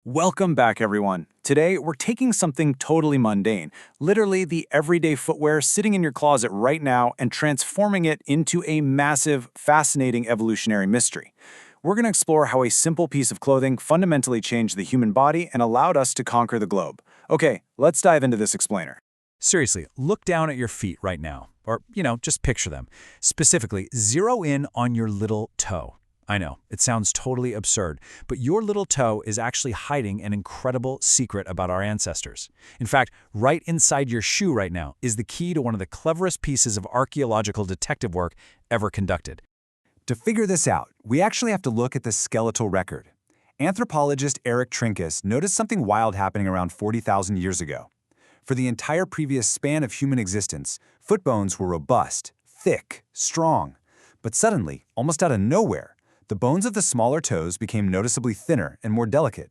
Welcome back, everyone. Today, we're taking something totally mundane, literally the everyday footwear sitting in your closet right now, and transforming it into a massive, fascinating evolutionary mystery. We're going to explore how a simple piece of clothing fundamentally changed the human body and allowed us to conquer the globe. Okay, let's dive into this explainer. Seriously, look down at your feet right now. Or, just picture them. Specifically, zero in on your little toe. I know, it sounds totally absurd, but your little toe is actually hiding an incredible secret about our ancestors. In fact, right inside your shoe right now is the key to one of the cleverest pieces of archaeological detective work ever conducted. To figure this out, we actually have to look at the skeletal record. Anthropologist Eric Trinkus noticed something wild happening around 40,000 years ago. For the entire previous span of human existence, foot bones were robust, thick, strong. But suddenly, almost out of nowhere, the bones of the smaller toes became noticeably thinner and more delicate.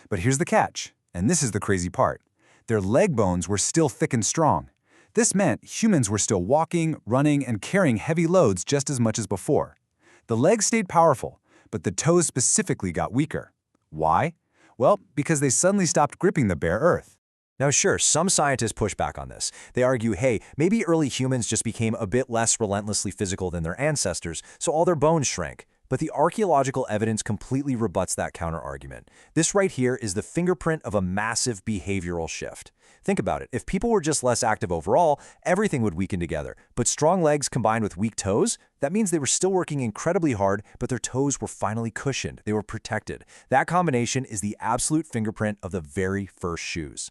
But here's the catch, and this is the crazy part. Their leg bones were still thick and strong. This meant humans were still walking, running, and carrying heavy loads just as much as before. The legs stayed powerful, but the toes specifically got weaker. Why? Well, because they suddenly stopped gripping the bare earth. Now sure, some scientists push back on this. They argue, hey, maybe early humans just became a bit less relentlessly physical than their ancestors, so all their bones shrank. But the archaeological evidence completely rebuts that counter-argument. This right here is the fingerprint of a massive behavioral shift. Think about it. If people were just less active overall, everything would weaken together. But strong legs combined with weak toes, that means they were still working incredibly hard, but their toes were finally cushioned. They were protected. That combination is the absolute fingerprint of the very first shoes.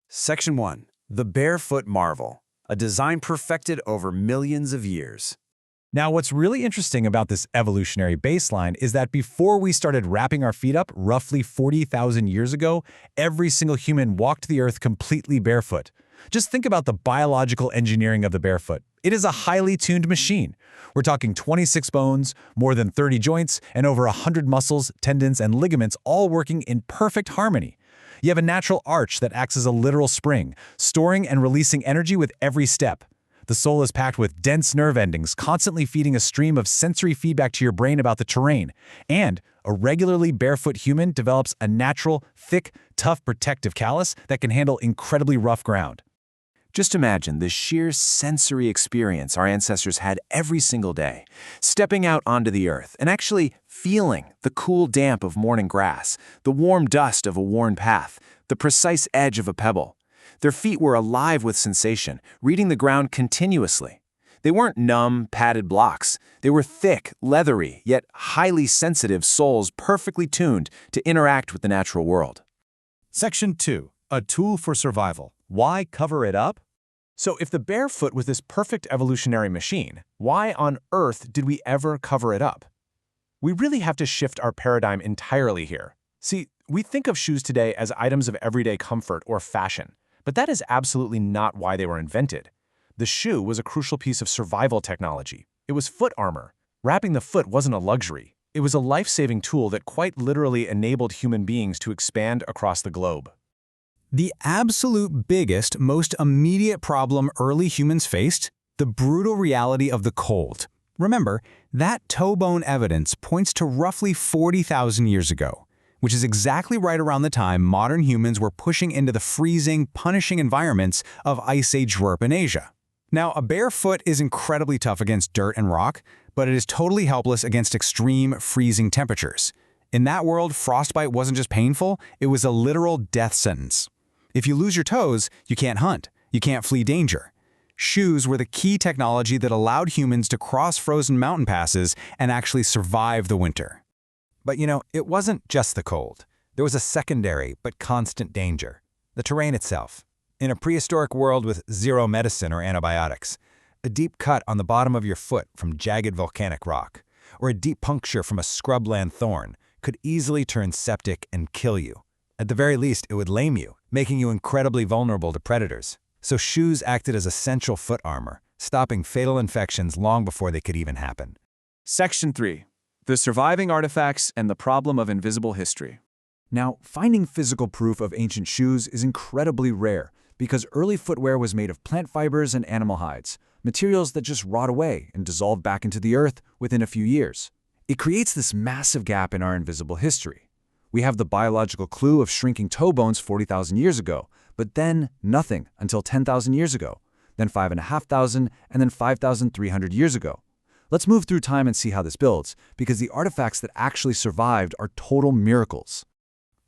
Section 1. The Barefoot Marvel, a design perfected over millions of years. Now, what's really interesting about this evolutionary baseline is that before we started wrapping our feet up roughly 40,000 years ago, every single human walked the earth completely barefoot. Just think about the biological engineering of the barefoot. It is a highly tuned machine. We're talking 26 bones, more than 30 joints, and over 100 muscles, tendons, and ligaments all working in perfect harmony. You have a natural arch that acts as a literal spring, storing and releasing energy with every step. The sole is packed with dense nerve endings, constantly feeding a stream of sensory feedback to your brain about the terrain. And a regularly barefoot human develops a natural, thick, tough protective callus that can handle incredibly rough ground. Just imagine the sheer sensory experience our ancestors had every single day, stepping out onto the earth and actually feeling the cool damp of morning grass, the warm dust of a worn path, the precise edge of a pebble. Their feet were alive with sensation, reading the ground continuously. They weren't numb, padded blocks. They were thick, leathery, yet highly sensitive soles perfectly tuned to interact with the natural world. Section 2. A tool for survival. Why cover it up? So if the barefoot was this perfect evolutionary machine, why on earth did we ever cover it up? We really have to shift our paradigm entirely here. See, we think of shoes today as items of everyday comfort or fashion. But that is absolutely not why they were invented. The shoe was a crucial piece of survival technology. It was foot armor. Wrapping the foot wasn't a luxury. It was a life-saving tool that quite literally enabled human beings to expand across the globe. The absolute biggest, most immediate problem early humans faced? The brutal reality of the cold. Remember, that toe bone evidence points to roughly 40,000 years ago, which is exactly right around the time modern humans were pushing into the freezing, punishing environments of Ice Age Europe and Asia. Now, a bare foot is incredibly tough against dirt and rock, but it is totally helpless against extreme freezing temperatures. In that world, frostbite wasn't just painful, it was a literal death sentence. If you lose your toes, you can't hunt, you can't flee danger. Shoes were the key technology that allowed humans to cross frozen mountain passes and actually survive the winter. But it wasn't just the cold. There was a secondary but constant danger: the terrain itself. In a prehistoric world with zero medicine or antibiotics, a deep cut on the bottom of your foot from jagged volcanic rock, or a deep puncture from a scrubland thorn could easily turn septic and kill you. At the very least, it would lame you, making you incredibly vulnerable to predators. So shoes acted as essential foot armor, stopping fatal infections long before they could even happen. Section 3. The Surviving Artifacts and the Problem of Invisible History. Now, finding physical proof of ancient shoes is incredibly rare because early footwear was made of plant fibers and animal hides, materials that just rot away and dissolve back into the earth within a few years. It creates this massive gap in our invisible history. We have the biological clue of shrinking toe bones 40,000 years ago, but then nothing until 10,000 years ago, then 5,500, and then 5,300 years ago. Let's move through time and see how this builds, because the artifacts that actually survived are total miracles.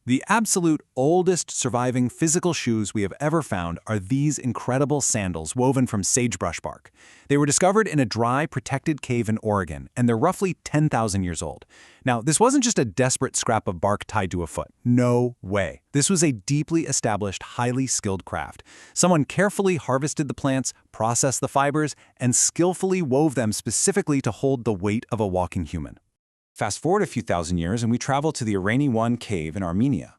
The absolute oldest surviving physical shoes we have ever found are these incredible sandals woven from sagebrush bark. They were discovered in a dry, protected cave in Oregon, and they're roughly 10,000 years old. Now, this wasn't just a desperate scrap of bark tied to a foot. No way. This was a deeply established, highly skilled craft. Someone carefully harvested the plants, processed the fibers, and skillfully wove them specifically to hold the weight of a walking human. Fast forward a few thousand years and we travel to the Irani 1 cave in Armenia.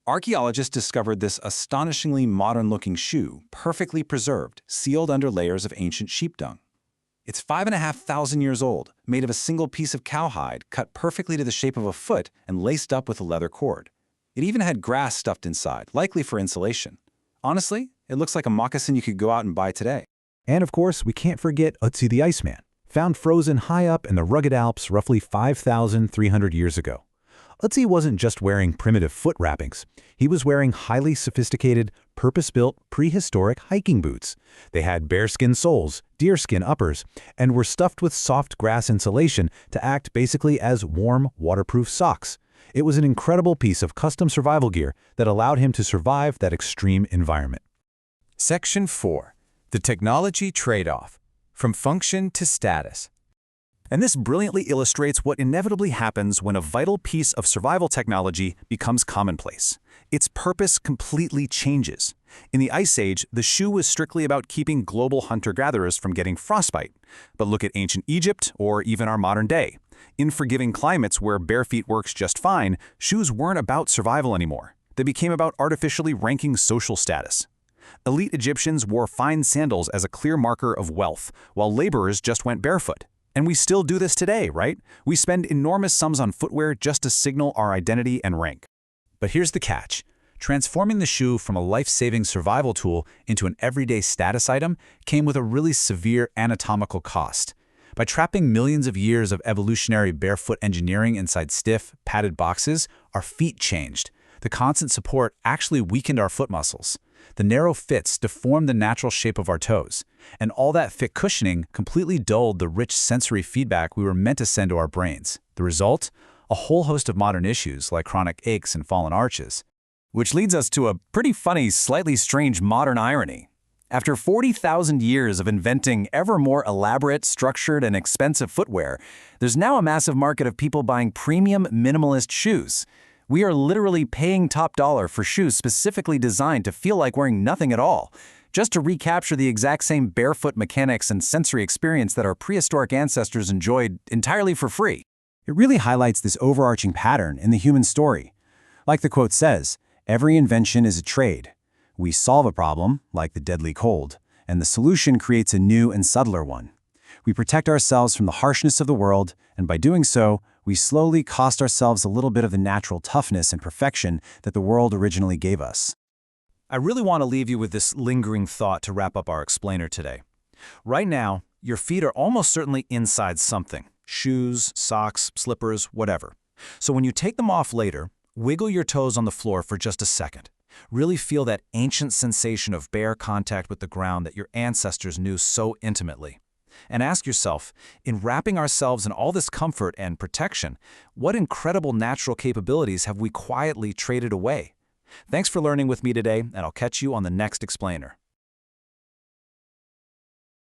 Archaeologists discovered this astonishingly modern-looking shoe, perfectly preserved, sealed under layers of ancient sheep dung. It's 5,500 years old, made of a single piece of cowhide, cut perfectly to the shape of a foot and laced up with a leather cord. It even had grass stuffed inside, likely for insulation. Honestly, it looks like a moccasin you could go out and buy today. And of course, we can't forget Ötzi the Iceman, found frozen high up in the rugged Alps roughly 5,300 years ago. Ötzi wasn't just wearing primitive foot wrappings. He was wearing highly sophisticated, purpose-built, prehistoric hiking boots. They had bearskin soles, deerskin uppers, and were stuffed with soft grass insulation to act basically as warm, waterproof socks. It was an incredible piece of custom survival gear that allowed him to survive that extreme environment. Section 4. The Technology Trade-off. From function to status. And this brilliantly illustrates what inevitably happens when a vital piece of survival technology becomes commonplace. Its purpose completely changes. In the Ice Age, the shoe was strictly about keeping global hunter-gatherers from getting frostbite. But look at ancient Egypt or even our modern day. In forgiving climates where bare feet works just fine, shoes weren't about survival anymore. They became about artificially ranking social status. Elite Egyptians wore fine sandals as a clear marker of wealth, while laborers just went barefoot. And we still do this today, right? We spend enormous sums on footwear just to signal our identity and rank. But here's the catch. Transforming the shoe from a life-saving survival tool into an everyday status item came with a really severe anatomical cost. By trapping millions of years of evolutionary barefoot engineering inside stiff, padded boxes, our feet changed. The constant support actually weakened our foot muscles. The narrow fits deformed the natural shape of our toes, and all that thick cushioning completely dulled the rich sensory feedback we were meant to send to our brains. The result? A whole host of modern issues like chronic aches and fallen arches. Which leads us to a pretty funny, slightly strange modern irony. After 40,000 years of inventing ever more elaborate, structured, and expensive footwear, there's now a massive market of people buying premium, minimalist shoes. We are literally paying top dollar for shoes specifically designed to feel like wearing nothing at all, just to recapture the exact same barefoot mechanics and sensory experience that our prehistoric ancestors enjoyed entirely for free. It really highlights this overarching pattern in the human story. Like the quote says, every invention is a trade. We solve a problem, like the deadly cold, and the solution creates a new and subtler one. We protect ourselves from the harshness of the world, and by doing so, we slowly cost ourselves a little bit of the natural toughness and perfection that the world originally gave us. I really want to leave you with this lingering thought to wrap up our explainer today. Right now, your feet are almost certainly inside something. Shoes, socks, slippers, whatever. So when you take them off later, wiggle your toes on the floor for just a second. Really feel that ancient sensation of bare contact with the ground that your ancestors knew so intimately. And ask yourself, in wrapping ourselves in all this comfort and protection, what incredible natural capabilities have we quietly traded away? Thanks for learning with me today, and I'll catch you on the next explainer.